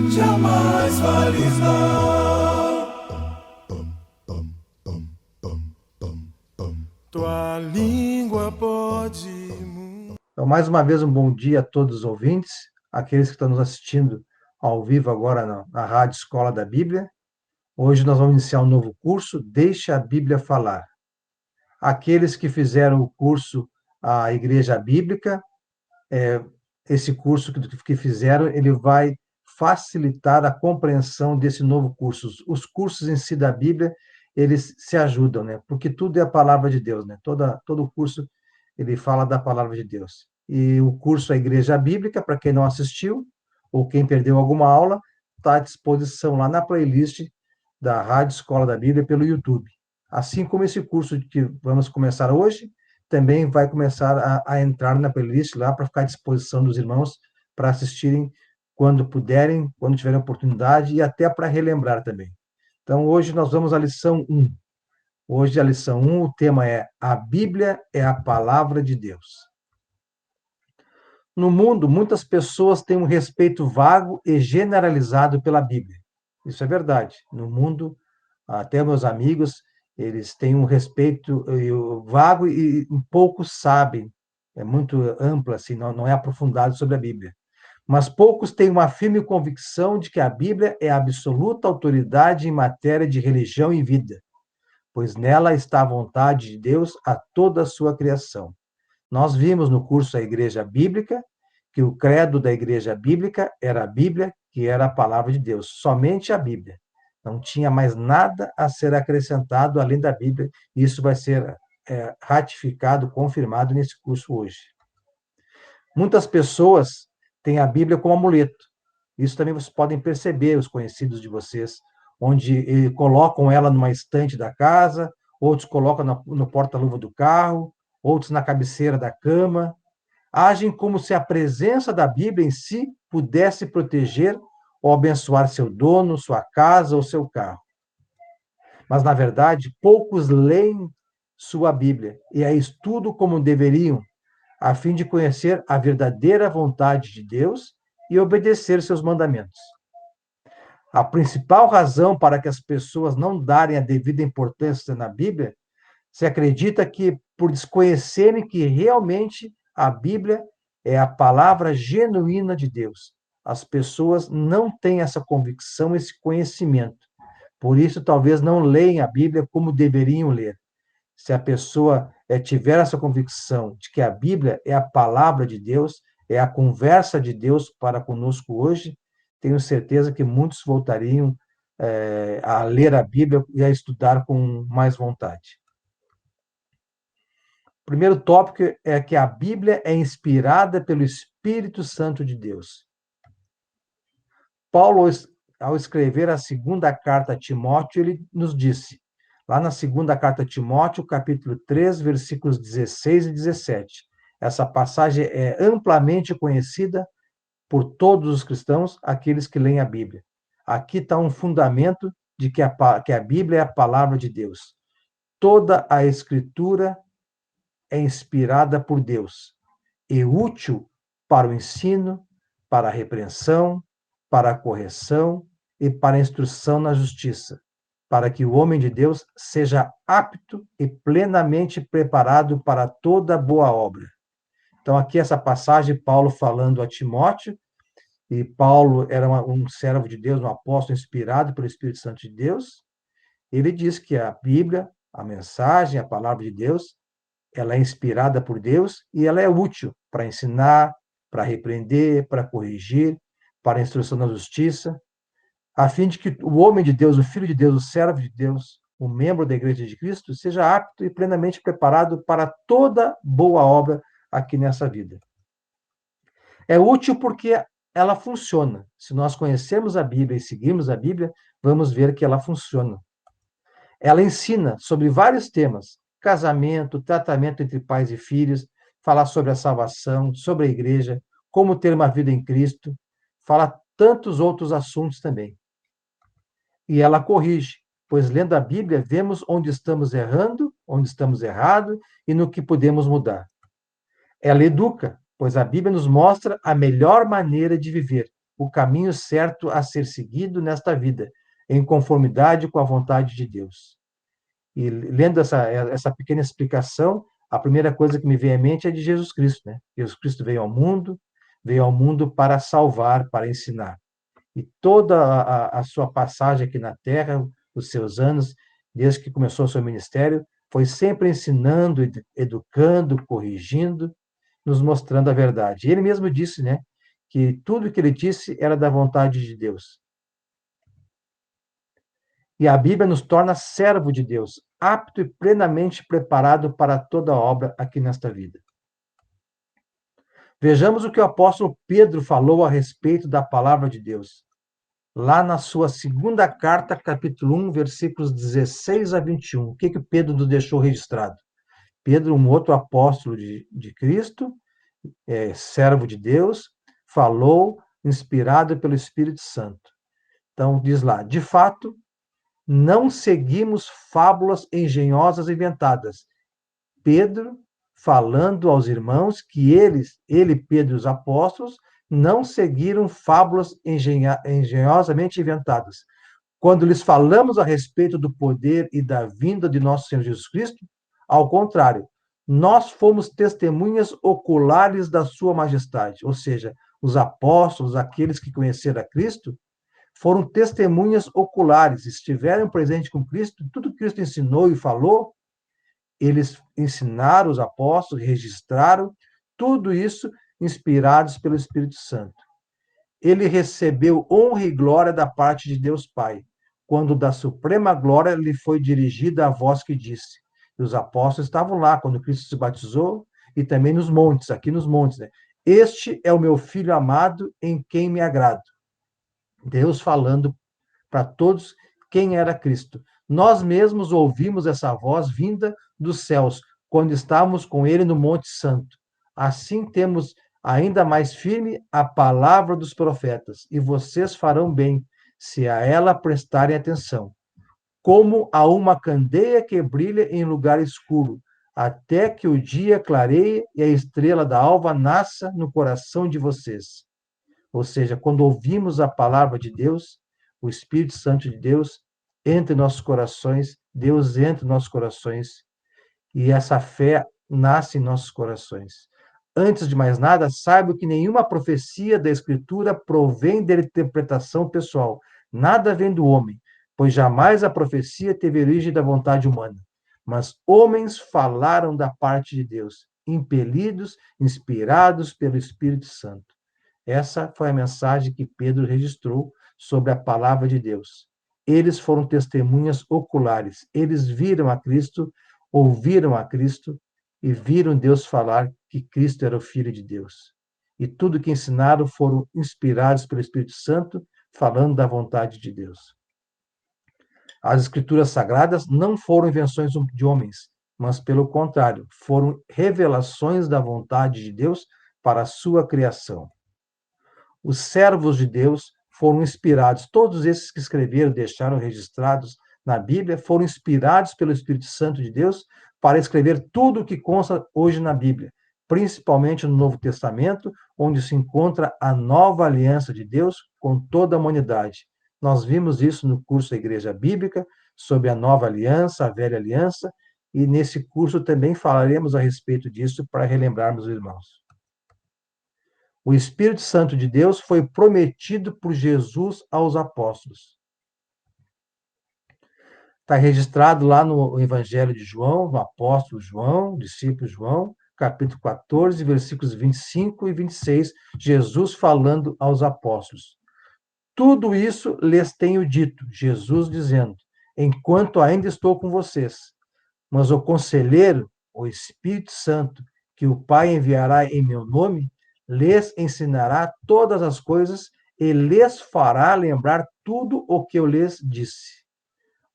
Jamais vai lhes dar tua língua pode mudar. Então, mais uma vez, um bom dia a todos os ouvintes, aqueles que estão nos assistindo ao vivo agora na Rádio Escola da Bíblia. Hoje nós vamos iniciar um novo curso, Deixa a Bíblia Falar. Aqueles que fizeram o curso A Igreja Bíblica, esse curso que fizeram, ele vai facilitar a compreensão desse novo curso. Os cursos em si da Bíblia, eles se ajudam, né? Porque tudo é a palavra de Deus, né? Todo curso, ele fala da palavra de Deus. E o curso A Igreja Bíblica, para quem não assistiu, ou quem perdeu alguma aula, está à disposição lá na playlist da Rádio Escola da Bíblia pelo YouTube. Assim como esse curso que vamos começar hoje, também vai começar a entrar na playlist lá para ficar à disposição dos irmãos para assistirem quando puderem, quando tiverem oportunidade e até para relembrar também. Então, hoje nós vamos à lição 1. Hoje, a lição 1, o tema é A Bíblia é a Palavra de Deus. No mundo, muitas pessoas têm um respeito vago e generalizado pela Bíblia. Isso é verdade. No mundo, até meus amigos, eles têm um respeito vago e poucos sabem. É muito amplo, assim, não é aprofundado sobre a Bíblia. Mas poucos têm uma firme convicção de que a Bíblia é a absoluta autoridade em matéria de religião e vida, pois nela está a vontade de Deus a toda a sua criação. Nós vimos no curso A Igreja Bíblica que o credo da Igreja Bíblica era a Bíblia, que era a palavra de Deus, somente a Bíblia. Não tinha mais nada a ser acrescentado além da Bíblia, e isso vai ser ratificado, confirmado nesse curso hoje. Muitas pessoas têm a Bíblia como amuleto. Isso também vocês podem perceber, os conhecidos de vocês, onde colocam ela numa estante da casa, outros colocam no porta-luva do carro, outros na cabeceira da cama. Agem como se a presença da Bíblia em si pudesse proteger ou abençoar seu dono, sua casa ou seu carro. Mas, na verdade, poucos leem sua Bíblia e a estudam como deveriam, a fim de conhecer a verdadeira vontade de Deus e obedecer seus mandamentos. A principal razão para que as pessoas não darem a devida importância na Bíblia se acredita que, por desconhecerem que realmente a Bíblia é a palavra genuína de Deus, as pessoas não têm essa convicção, esse conhecimento. Por isso, talvez não leem a Bíblia como deveriam ler. Se a pessoa tiver essa convicção de que a Bíblia é a palavra de Deus, é a conversa de Deus para conosco hoje, tenho certeza que muitos voltariam a ler a Bíblia e a estudar com mais vontade. O primeiro tópico é que a Bíblia é inspirada pelo Espírito Santo de Deus. Paulo, ao escrever a segunda carta a Timóteo, ele nos disse, lá na segunda carta a Timóteo, capítulo 3, versículos 16 e 17. Essa passagem é amplamente conhecida por todos os cristãos, aqueles que leem a Bíblia. Aqui está um fundamento de que a Bíblia é a palavra de Deus. Toda a Escritura é inspirada por Deus e útil para o ensino, para a repreensão, para a correção e para a instrução na justiça, para que o homem de Deus seja apto e plenamente preparado para toda boa obra. Então, aqui essa passagem, Paulo falando a Timóteo, e Paulo era um servo de Deus, um apóstolo inspirado pelo Espírito Santo de Deus. Ele diz que a Bíblia, a mensagem, a palavra de Deus, ela é inspirada por Deus e ela é útil para ensinar, para repreender, para corrigir, para a instrução na justiça, a fim de que o homem de Deus, o filho de Deus, o servo de Deus, o membro da Igreja de Cristo, seja apto e plenamente preparado para toda boa obra aqui nessa vida. É útil porque ela funciona. Se nós conhecermos a Bíblia e seguirmos a Bíblia, vamos ver que ela funciona. Ela ensina sobre vários temas: casamento, tratamento entre pais e filhos, falar sobre a salvação, sobre a igreja, como ter uma vida em Cristo, fala tantos outros assuntos também. E ela corrige, pois lendo a Bíblia vemos onde estamos errando, onde estamos errados e no que podemos mudar. Ela educa, pois a Bíblia nos mostra a melhor maneira de viver, o caminho certo a ser seguido nesta vida, em conformidade com a vontade de Deus. E lendo essa pequena explicação, a primeira coisa que me vem à mente é de Jesus Cristo, né? Jesus Cristo veio ao mundo para salvar, para ensinar. E toda a sua passagem aqui na Terra, os seus anos, desde que começou o seu ministério, foi sempre ensinando, educando, corrigindo, nos mostrando a verdade. E ele mesmo disse, né, que tudo que ele disse era da vontade de Deus. E a Bíblia nos torna servo de Deus, apto e plenamente preparado para toda obra aqui nesta vida. Vejamos o que o apóstolo Pedro falou a respeito da palavra de Deus. Lá na sua segunda carta, capítulo 1, versículos 16 a 21. O que Pedro nos deixou registrado? Pedro, um outro apóstolo de Cristo, servo de Deus, falou, inspirado pelo Espírito Santo. Então, diz lá, de fato, não seguimos fábulas engenhosas inventadas. Pedro, falando aos irmãos que ele, Pedro e os apóstolos, não seguiram fábulas engenhosamente inventadas. Quando lhes falamos a respeito do poder e da vinda de nosso Senhor Jesus Cristo, ao contrário, nós fomos testemunhas oculares da sua majestade, ou seja, os apóstolos, aqueles que conheceram a Cristo, foram testemunhas oculares, estiveram presentes com Cristo, tudo que Cristo ensinou e falou, eles ensinaram os apóstolos, registraram, tudo isso inspirados pelo Espírito Santo. Ele recebeu honra e glória da parte de Deus Pai, quando da suprema glória lhe foi dirigida a voz que disse. E os apóstolos estavam lá quando Cristo se batizou e também nos montes, aqui nos montes, né? Este é o meu filho amado em quem me agrado. Deus falando para todos quem era Cristo. Nós mesmos ouvimos essa voz vinda dos céus, quando estávamos com ele no Monte Santo. Assim temos ainda mais firme a palavra dos profetas, e vocês farão bem, se a ela prestarem atenção. Como a uma candeia que brilha em lugar escuro, até que o dia clareie e a estrela da alva nasça no coração de vocês. Ou seja, quando ouvimos a palavra de Deus, o Espírito Santo de Deus entra em nossos corações, Deus entra em nossos corações, e essa fé nasce em nossos corações. Antes de mais nada, saiba que nenhuma profecia da Escritura provém da interpretação pessoal. Nada vem do homem, pois jamais a profecia teve origem da vontade humana. Mas homens falaram da parte de Deus, impelidos, inspirados pelo Espírito Santo. Essa foi a mensagem que Pedro registrou sobre a palavra de Deus. Eles foram testemunhas oculares. Eles viram a Cristo, ouviram a Cristo e viram Deus falar que Cristo era o Filho de Deus. E tudo que ensinaram foram inspirados pelo Espírito Santo, falando da vontade de Deus. As Escrituras Sagradas não foram invenções de homens, mas, pelo contrário, foram revelações da vontade de Deus para a sua criação. Os servos de Deus foram inspirados, todos esses que escreveram, deixaram registrados na Bíblia, foram inspirados pelo Espírito Santo de Deus para escrever tudo o que consta hoje na Bíblia, principalmente no Novo Testamento, onde se encontra a nova aliança de Deus com toda a humanidade. Nós vimos isso no curso da Igreja Bíblica, sobre a nova aliança, a velha aliança, e nesse curso também falaremos a respeito disso para relembrarmos os irmãos. O Espírito Santo de Deus foi prometido por Jesus aos apóstolos. Está registrado lá no Evangelho de João, no apóstolo João, discípulo João, capítulo 14, versículos 25 e 26, Jesus falando aos apóstolos. Tudo isso lhes tenho dito, Jesus dizendo, enquanto ainda estou com vocês. Mas o Conselheiro, o Espírito Santo, que o Pai enviará em meu nome, lhes ensinará todas as coisas e lhes fará lembrar tudo o que eu lhes disse.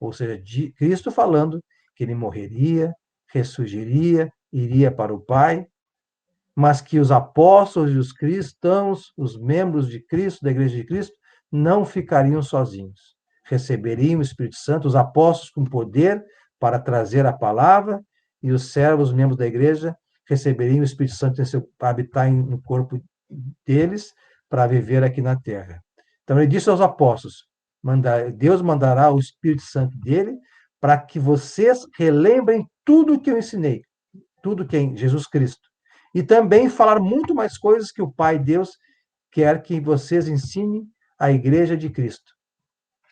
Ou seja, Cristo falando que ele morreria, ressurgiria, iria para o Pai, mas que os apóstolos e os cristãos, os membros de Cristo, da Igreja de Cristo, não ficariam sozinhos. Receberiam o Espírito Santo, os apóstolos com poder para trazer a palavra, e os servos, os membros da igreja, receberiam o Espírito Santo para habitar no corpo deles, para viver aqui na terra. Então ele disse aos apóstolos: Deus mandará o Espírito Santo dele para que vocês relembrem tudo que eu ensinei, tudo que é em Jesus Cristo. E também falar muito mais coisas que o Pai Deus quer que vocês ensinem à Igreja de Cristo.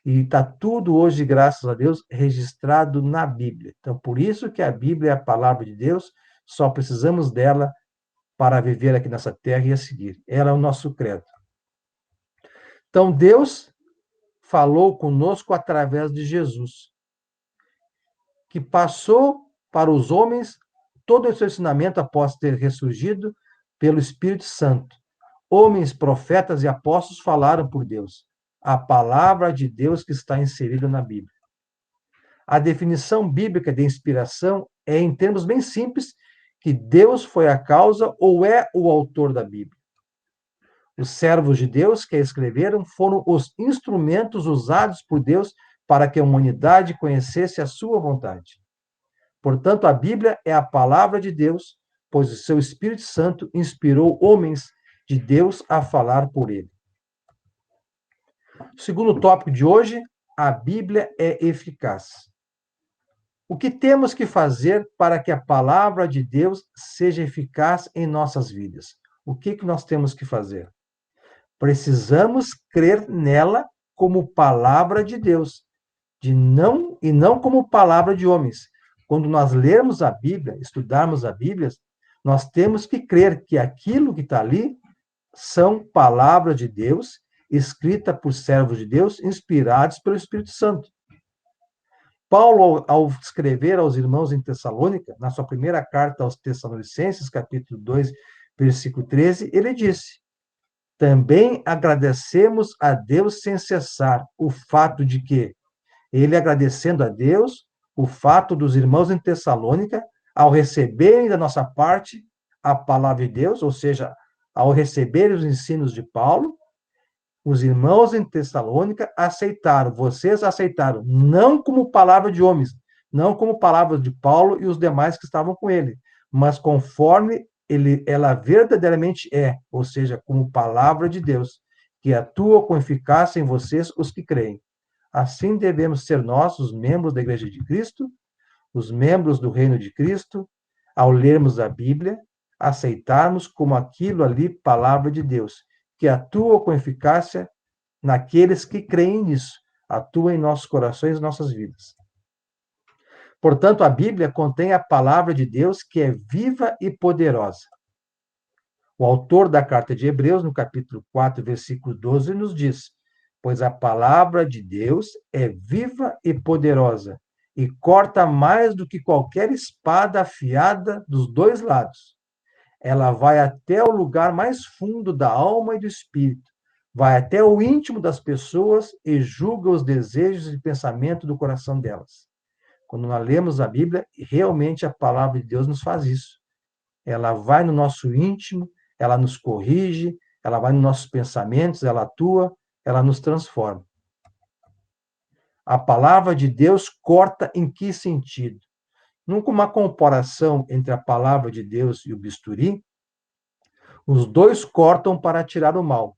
E está tudo hoje, graças a Deus, registrado na Bíblia. Então, por isso que a Bíblia é a palavra de Deus, só precisamos dela para viver aqui nessa terra e a seguir. Ela é o nosso credo. Então, Deus falou conosco através de Jesus, que passou para os homens todo o seu ensinamento após ter ressurgido pelo Espírito Santo. Homens, profetas e apóstolos falaram por Deus. A palavra de Deus que está inserida na Bíblia. A definição bíblica de inspiração é, em termos bem simples, que Deus foi a causa ou é o autor da Bíblia. Os servos de Deus que a escreveram foram os instrumentos usados por Deus para que a humanidade conhecesse a sua vontade. Portanto, a Bíblia é a palavra de Deus, pois o seu Espírito Santo inspirou homens de Deus a falar por ele. O segundo tópico de hoje, a Bíblia é eficaz. O que temos que fazer para que a palavra de Deus seja eficaz em nossas vidas? O que nós temos que fazer? Precisamos crer nela como palavra de Deus, e não como palavra de homens. Quando nós lermos a Bíblia, estudarmos a Bíblia, nós temos que crer que aquilo que está ali são palavras de Deus, escrita por servos de Deus, inspirados pelo Espírito Santo. Paulo, ao escrever aos irmãos em Tessalônica, na sua primeira carta aos Tessalonicenses, capítulo 2, versículo 13, ele disse: também agradecemos a Deus sem cessar o fato de que, ele agradecendo a Deus, o fato dos irmãos em Tessalônica, ao receberem da nossa parte a palavra de Deus, ou seja, ao receberem os ensinos de Paulo, os irmãos em Tessalônica vocês aceitaram, não como palavra de homens, não como palavra de Paulo e os demais que estavam com ele, mas conforme ela verdadeiramente é, ou seja, como palavra de Deus, que atua com eficácia em vocês, os que creem. Assim devemos ser nós, os membros da Igreja de Cristo, os membros do Reino de Cristo, ao lermos a Bíblia, aceitarmos como aquilo ali, palavra de Deus, que atua com eficácia naqueles que creem nisso, atua em nossos corações e nossas vidas. Portanto, a Bíblia contém a palavra de Deus que é viva e poderosa. O autor da carta de Hebreus, no capítulo 4, versículo 12, nos diz: pois a palavra de Deus é viva e poderosa, e corta mais do que qualquer espada afiada dos dois lados. Ela vai até o lugar mais fundo da alma e do espírito, vai até o íntimo das pessoas e julga os desejos e pensamentos do coração delas. Quando nós lemos a Bíblia, realmente a palavra de Deus nos faz isso. Ela vai no nosso íntimo, ela nos corrige, ela vai nos nossos pensamentos, ela atua, ela nos transforma. A palavra de Deus corta em que sentido? Nunca uma comparação entre a palavra de Deus e o bisturi, os dois cortam para tirar o mal.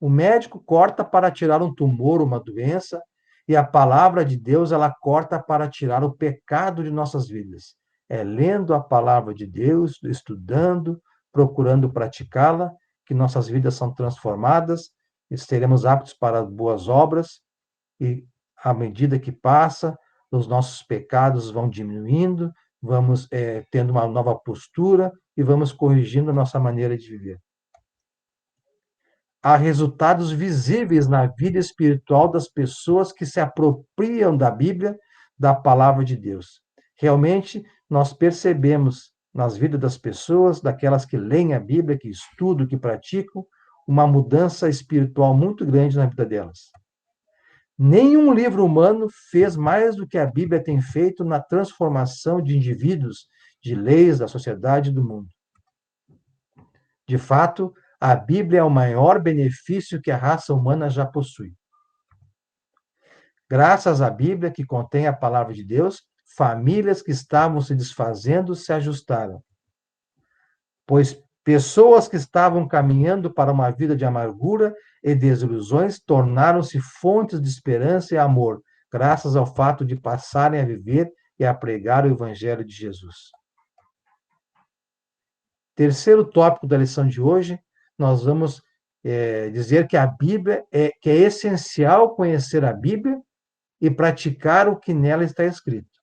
O médico corta para tirar um tumor, uma doença, e a palavra de Deus, ela corta para tirar o pecado de nossas vidas. É lendo a palavra de Deus, estudando, procurando praticá-la, que nossas vidas são transformadas, e seremos aptos para boas obras, e à medida que passa, os nossos pecados vão diminuindo, vamos tendo uma nova postura e vamos corrigindo a nossa maneira de viver. Há resultados visíveis na vida espiritual das pessoas que se apropriam da Bíblia, da palavra de Deus. Realmente, nós percebemos nas vidas das pessoas, daquelas que leem a Bíblia, que estudam, que praticam, uma mudança espiritual muito grande na vida delas. Nenhum livro humano fez mais do que a Bíblia tem feito na transformação de indivíduos, de leis, da sociedade e do mundo. De fato, a Bíblia é o maior benefício que a raça humana já possui. Graças à Bíblia, que contém a palavra de Deus, famílias que estavam se desfazendo se ajustaram. Pois Pessoas que estavam caminhando para uma vida de amargura e desilusões tornaram-se fontes de esperança e amor, graças ao fato de passarem a viver e a pregar o Evangelho de Jesus. Terceiro tópico da lição de hoje, nós vamos dizer que a Bíblia que é essencial conhecer a Bíblia e praticar o que nela está escrito.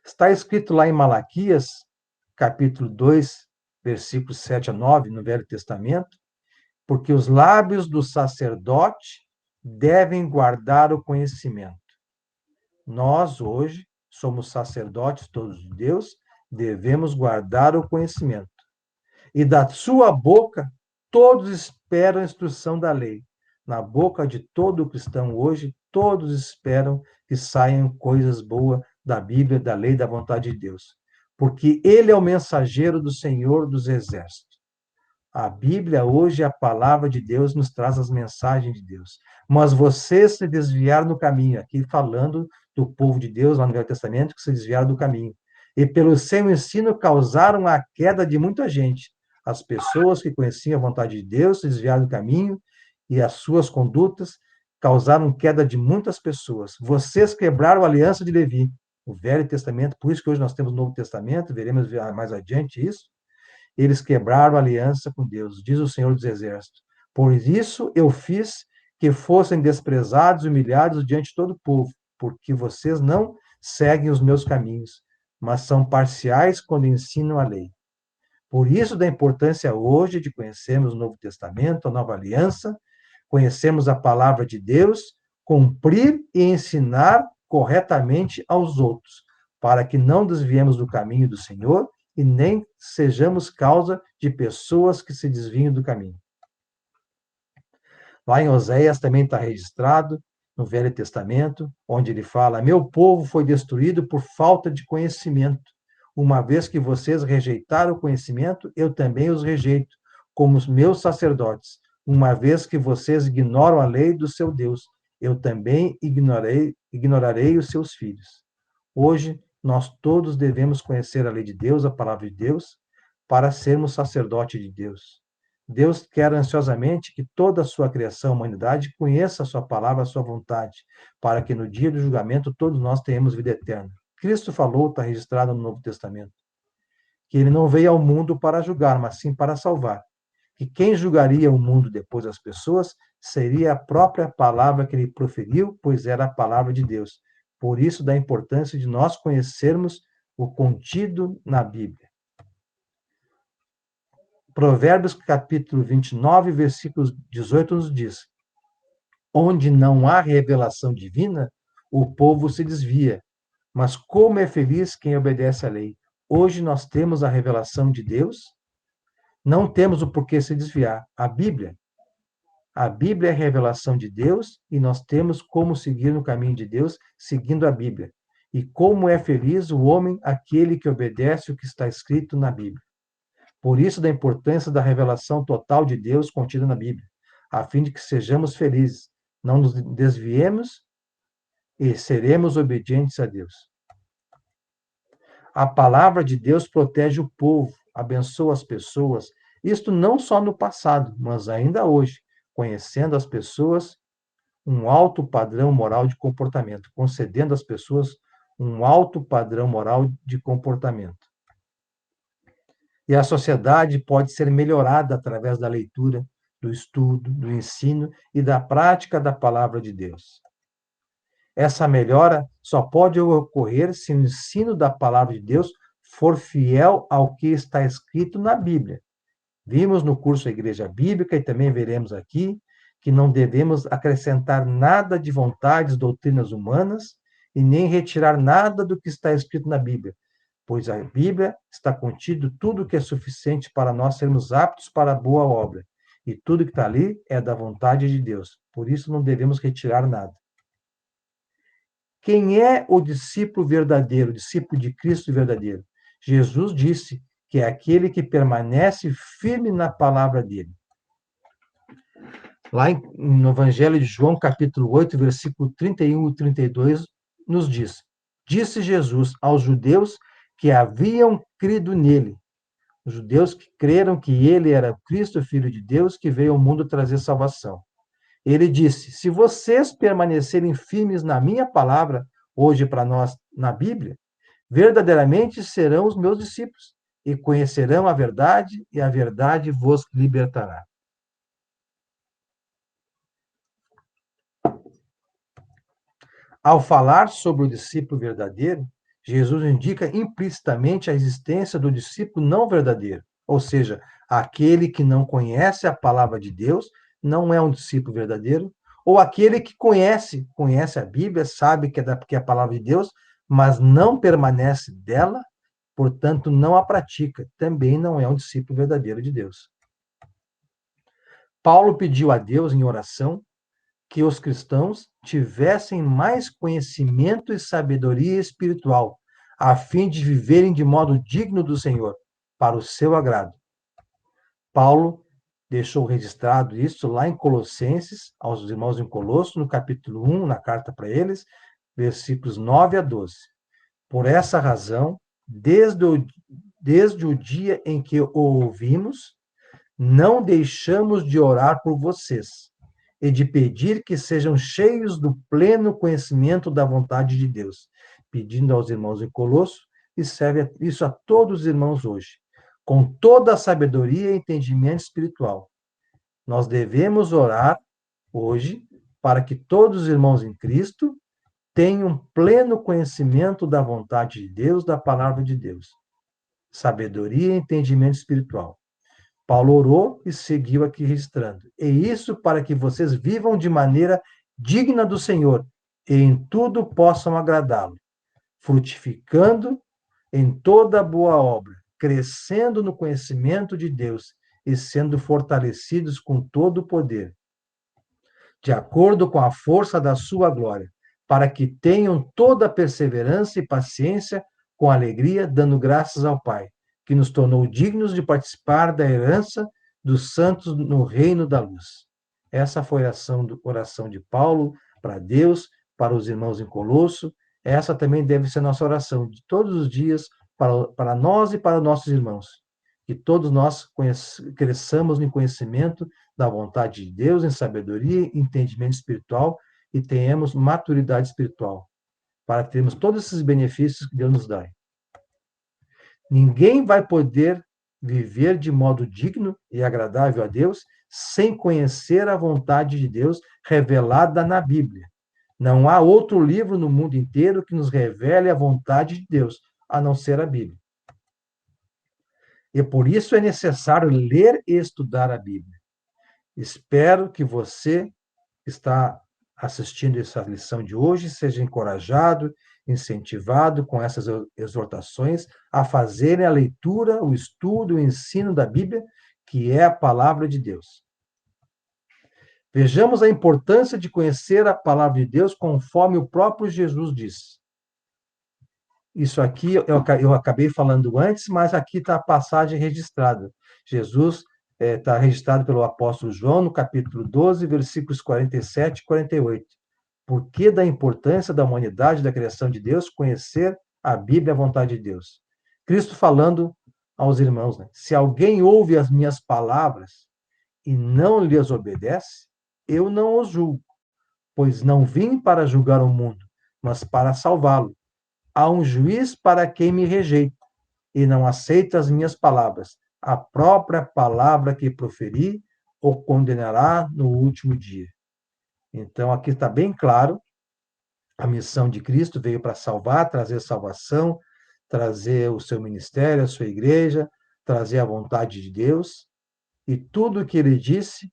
Está escrito lá em Malaquias, capítulo 2, versículos 7 a 9, no Velho Testamento, porque os lábios do sacerdote devem guardar o conhecimento. Nós, hoje, somos sacerdotes todos de Deus, devemos guardar o conhecimento. E da sua boca, todos esperam a instrução da lei. Na boca de todo cristão hoje, todos esperam que saiam coisas boas da Bíblia, da lei, da vontade de Deus. Porque ele é o mensageiro do Senhor dos Exércitos. A Bíblia hoje, a palavra de Deus, nos traz as mensagens de Deus. Mas vocês se desviaram do caminho, aqui falando do povo de Deus, lá no Velho Testamento, que se desviaram do caminho. E pelo seu ensino causaram a queda de muita gente. As pessoas que conheciam a vontade de Deus se desviaram do caminho e as suas condutas causaram queda de muitas pessoas. Vocês quebraram a aliança de Levi, o Velho Testamento, por isso que hoje nós temos o Novo Testamento, veremos mais adiante isso. Eles quebraram a aliança com Deus, diz o Senhor dos Exércitos. Por isso eu fiz que fossem desprezados e humilhados diante de todo o povo, porque vocês não seguem os meus caminhos, mas são parciais quando ensinam a lei. Por isso da importância hoje de conhecermos o Novo Testamento, a Nova Aliança, conhecermos a palavra de Deus, cumprir e ensinar corretamente aos outros, para que não desviemos do caminho do Senhor e nem sejamos causa de pessoas que se desviam do caminho. Lá em Oséias também está registrado, no Velho Testamento, onde ele fala: meu povo foi destruído por falta de conhecimento. Uma vez que vocês rejeitaram o conhecimento, eu também os rejeito, como os meus sacerdotes. Uma vez que vocês ignoram a lei do seu Deus, eu também ignorarei os seus filhos. Hoje, nós todos devemos conhecer a lei de Deus, a palavra de Deus, para sermos sacerdote de Deus. Deus quer ansiosamente que toda a sua criação, a humanidade, conheça a sua palavra, a sua vontade, para que no dia do julgamento todos nós tenhamos vida eterna. Cristo falou, está registrado no Novo Testamento, que ele não veio ao mundo para julgar, mas sim para salvar. Que quem julgaria o mundo depois das pessoas seria a própria palavra que ele proferiu, pois era a palavra de Deus. Por isso, da importância de nós conhecermos o contido na Bíblia. Provérbios, capítulo 29, versículos 18, nos diz: onde não há revelação divina, o povo se desvia, mas como é feliz quem obedece à lei. Hoje nós temos a revelação de Deus, não temos o porquê se desviar. A Bíblia é a revelação de Deus e nós temos como seguir no caminho de Deus, seguindo a Bíblia. E como é feliz o homem, aquele que obedece o que está escrito na Bíblia. Por isso, da importância da revelação total de Deus contida na Bíblia, a fim de que sejamos felizes, não nos desviemos e seremos obedientes a Deus. A palavra de Deus protege o povo, abençoa as pessoas, isto não só no passado, mas ainda hoje, conhecendo as pessoas um alto padrão moral de comportamento, concedendo às pessoas um alto padrão moral de comportamento. E a sociedade pode ser melhorada através da leitura, do estudo, do ensino e da prática da palavra de Deus. Essa melhora só pode ocorrer se o ensino da palavra de Deus for fiel ao que está escrito na Bíblia. Vimos no curso Igreja Bíblica e também veremos aqui que não devemos acrescentar nada de vontades, doutrinas humanas e nem retirar nada do que está escrito na Bíblia, pois a Bíblia está contido tudo que é suficiente para nós sermos aptos para a boa obra. E tudo que está ali é da vontade de Deus. Por isso não devemos retirar nada. Quem é o discípulo verdadeiro, o discípulo de Cristo verdadeiro? Jesus disse que é aquele que permanece firme na palavra dele. Lá no Evangelho de João, capítulo 8, versículo 31 e 32, nos diz: disse Jesus aos judeus que haviam crido nele: Os judeus que creram que ele era Cristo, Filho de Deus, que veio ao mundo trazer salvação. Ele disse: se vocês permanecerem firmes na minha palavra, hoje para nós na Bíblia, verdadeiramente serão os meus discípulos e conhecerão a verdade, e a verdade vos libertará. Ao falar sobre o discípulo verdadeiro, Jesus indica implicitamente a existência do discípulo não verdadeiro, ou seja, aquele que não conhece a palavra de Deus não é um discípulo verdadeiro, ou aquele que conhece a Bíblia, sabe que é a palavra de Deus, mas não permanece dela, portanto não a pratica, também não é um discípulo verdadeiro de Deus. Paulo pediu a Deus em oração que os cristãos tivessem mais conhecimento e sabedoria espiritual, a fim de viverem de modo digno do Senhor, para o seu agrado. Paulo deixou registrado isso lá em Colossenses, aos irmãos em Colosso, no capítulo 1, na carta para eles, versículos 9 a 12. Por essa razão, desde o dia em que o ouvimos, não deixamos de orar por vocês e de pedir que sejam cheios do pleno conhecimento da vontade de Deus, pedindo aos irmãos em Colosso, e serve isso a todos os irmãos hoje, com toda a sabedoria e entendimento espiritual. Nós devemos orar hoje para que todos os irmãos em Cristo tenham pleno conhecimento da vontade de Deus, da palavra de Deus. Sabedoria e entendimento espiritual. Paulo orou e seguiu aqui registrando. E isso para que vocês vivam de maneira digna do Senhor e em tudo possam agradá-lo, frutificando em toda boa obra, crescendo no conhecimento de Deus e sendo fortalecidos com todo o poder, de acordo com a força da sua glória, para que tenham toda a perseverança e paciência com alegria, dando graças ao Pai, que nos tornou dignos de participar da herança dos santos no reino da luz. Essa foi a oração de Paulo para Deus, para os irmãos em Colosso. Essa também deve ser nossa oração de todos os dias para nós e para nossos irmãos. Que todos nós cresçamos em conhecimento da vontade de Deus, em sabedoria, entendimento espiritual e tenhamos maturidade espiritual, para termos todos esses benefícios que Deus nos dá. Ninguém vai poder viver de modo digno e agradável a Deus sem conhecer a vontade de Deus revelada na Bíblia. Não há outro livro no mundo inteiro que nos revele a vontade de Deus, a não ser a Bíblia. E por isso é necessário ler e estudar a Bíblia. Espero que você que está assistindo essa lição de hoje seja encorajado, incentivado com essas exortações a fazerem a leitura, o estudo, o ensino da Bíblia, que é a palavra de Deus. Vejamos a importância de conhecer a palavra de Deus conforme o próprio Jesus disse. Isso aqui eu acabei falando antes, mas aqui está a passagem registrada. Jesus está registrado pelo apóstolo João, no capítulo 12, versículos 47 e 48. Por que da importância da humanidade, da criação de Deus, conhecer a Bíblia, a vontade de Deus? Cristo falando aos irmãos, né? Se alguém ouve as minhas palavras e não lhes obedece, eu não os julgo, pois não vim para julgar o mundo, mas para salvá-lo. Há um juiz para quem me rejeita e não aceita as minhas palavras. A própria palavra que proferi o condenará no último dia. Então, aqui está bem claro, a missão de Cristo veio para salvar, trazer salvação, trazer o seu ministério, a sua igreja, trazer a vontade de Deus, e tudo o que ele disse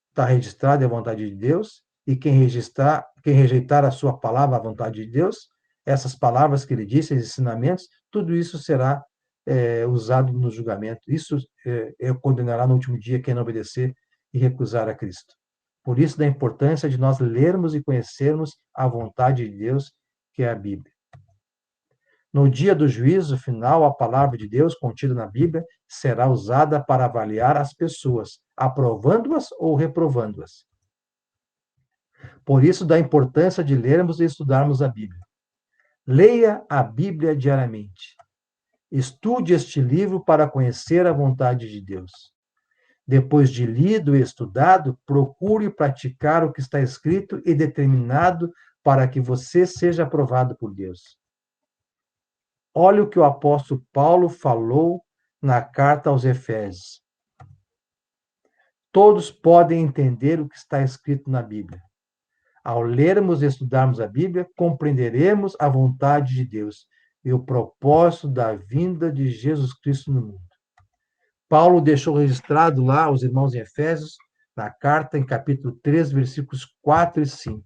está registrado, é a vontade de Deus, e quem rejeitar a sua palavra, a vontade de Deus, essas palavras que ele disse, esses ensinamentos, tudo isso será usado no julgamento. Isso condenará no último dia quem não obedecer e recusar a Cristo. Por isso, da importância de nós lermos e conhecermos a vontade de Deus, que é a Bíblia. No dia do juízo final, a palavra de Deus contida na Bíblia será usada para avaliar as pessoas, aprovando-as ou reprovando-as. Por isso, da importância de lermos e estudarmos a Bíblia. Leia a Bíblia diariamente. Estude este livro para conhecer a vontade de Deus. Depois de lido e estudado, procure praticar o que está escrito e determinado para que você seja aprovado por Deus. Olha o que o apóstolo Paulo falou na carta aos Efésios. Todos podem entender o que está escrito na Bíblia. Ao lermos e estudarmos a Bíblia, compreenderemos a vontade de Deus e o propósito da vinda de Jesus Cristo no mundo. Paulo deixou registrado lá aos irmãos em Efésios, na carta, em capítulo 3, versículos 4 e 5.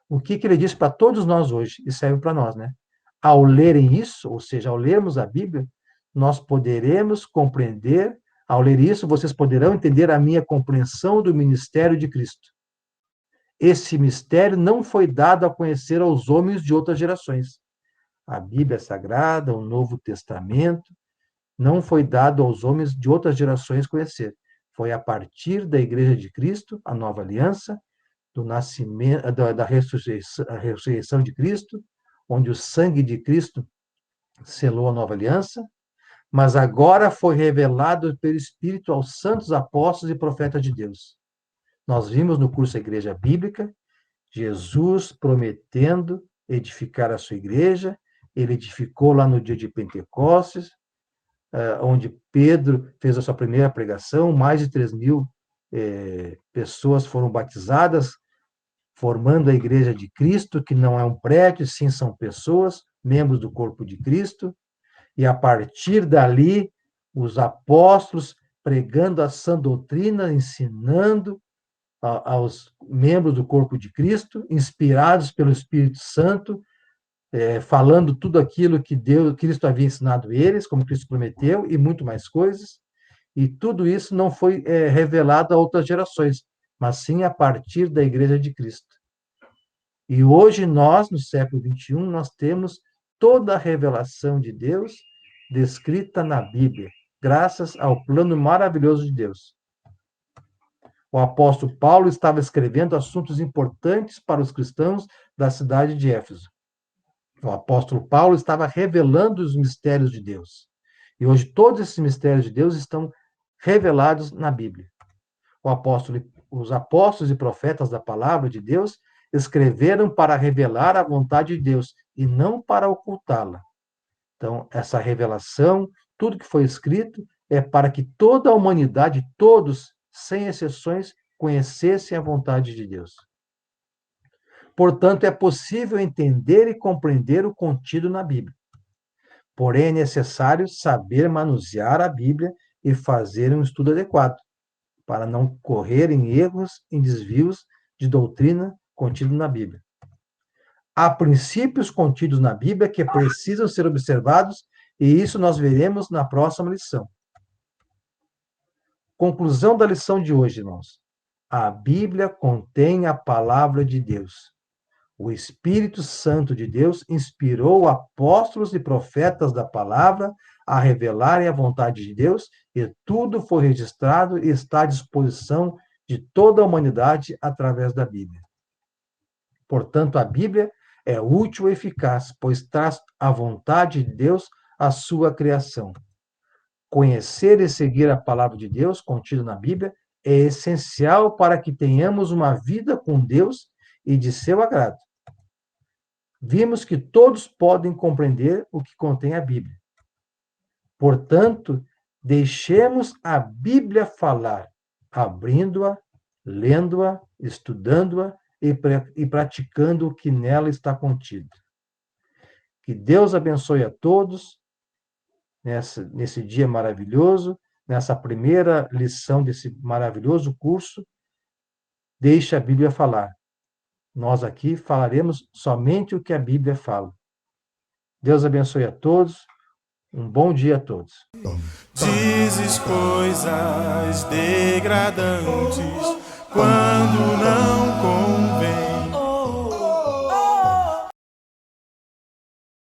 O que ele diz para todos nós hoje, e serve para nós, né? Ao lerem isso, ou seja, ao lermos a Bíblia, nós poderemos compreender, ao ler isso, vocês poderão entender a minha compreensão do ministério de Cristo. Esse mistério não foi dado a conhecer aos homens de outras gerações. A Bíblia Sagrada, o Novo Testamento, não foi dado aos homens de outras gerações conhecer. Foi a partir da Igreja de Cristo, a nova aliança, do nascimento, da ressurreição de Cristo, onde o sangue de Cristo selou a nova aliança, mas agora foi revelado pelo Espírito aos santos apóstolos e profetas de Deus. Nós vimos no curso da Igreja Bíblica, Jesus prometendo edificar a sua igreja, ele edificou lá no dia de Pentecostes, onde Pedro fez a sua primeira pregação, mais de 3.000 pessoas foram batizadas, formando a Igreja de Cristo, que não é um prédio, sim são pessoas, membros do corpo de Cristo, e a partir dali, os apóstolos pregando a sã doutrina, ensinando aos membros do corpo de Cristo, inspirados pelo Espírito Santo, falando tudo aquilo que Cristo havia ensinado eles, como Cristo prometeu, e muito mais coisas. E tudo isso não foi revelado a outras gerações, mas sim a partir da Igreja de Cristo. E hoje nós, no século XXI, nós temos toda a revelação de Deus descrita na Bíblia, graças ao plano maravilhoso de Deus. O apóstolo Paulo estava escrevendo assuntos importantes para os cristãos da cidade de Éfeso. O apóstolo Paulo estava revelando os mistérios de Deus. E hoje todos esses mistérios de Deus estão revelados na Bíblia. Os apóstolos e profetas da palavra de Deus escreveram para revelar a vontade de Deus e não para ocultá-la. Então, essa revelação, tudo que foi escrito, é para que toda a humanidade, todos, sem exceções, conhecessem a vontade de Deus. Portanto, é possível entender e compreender o contido na Bíblia. Porém, é necessário saber manusear a Bíblia e fazer um estudo adequado, para não correr em erros e desvios de doutrina contido na Bíblia. Há princípios contidos na Bíblia que precisam ser observados, e isso nós veremos na próxima lição. Conclusão da lição de hoje, irmãos. A Bíblia contém a palavra de Deus. O Espírito Santo de Deus inspirou apóstolos e profetas da palavra a revelarem a vontade de Deus, e tudo foi registrado e está à disposição de toda a humanidade através da Bíblia. Portanto, a Bíblia é útil e eficaz, pois traz a vontade de Deus à sua criação. Conhecer e seguir a palavra de Deus contida na Bíblia é essencial para que tenhamos uma vida com Deus e de seu agrado. Vimos que todos podem compreender o que contém a Bíblia. Portanto, deixemos a Bíblia falar, abrindo-a, lendo-a, estudando-a e praticando o que nela está contido. Que Deus abençoe a todos nesse dia maravilhoso, nessa primeira lição desse maravilhoso curso. Deixe a Bíblia falar. Nós aqui falaremos somente o que a Bíblia fala. Deus abençoe a todos. Um bom dia a todos. Dizes coisas degradantes quando não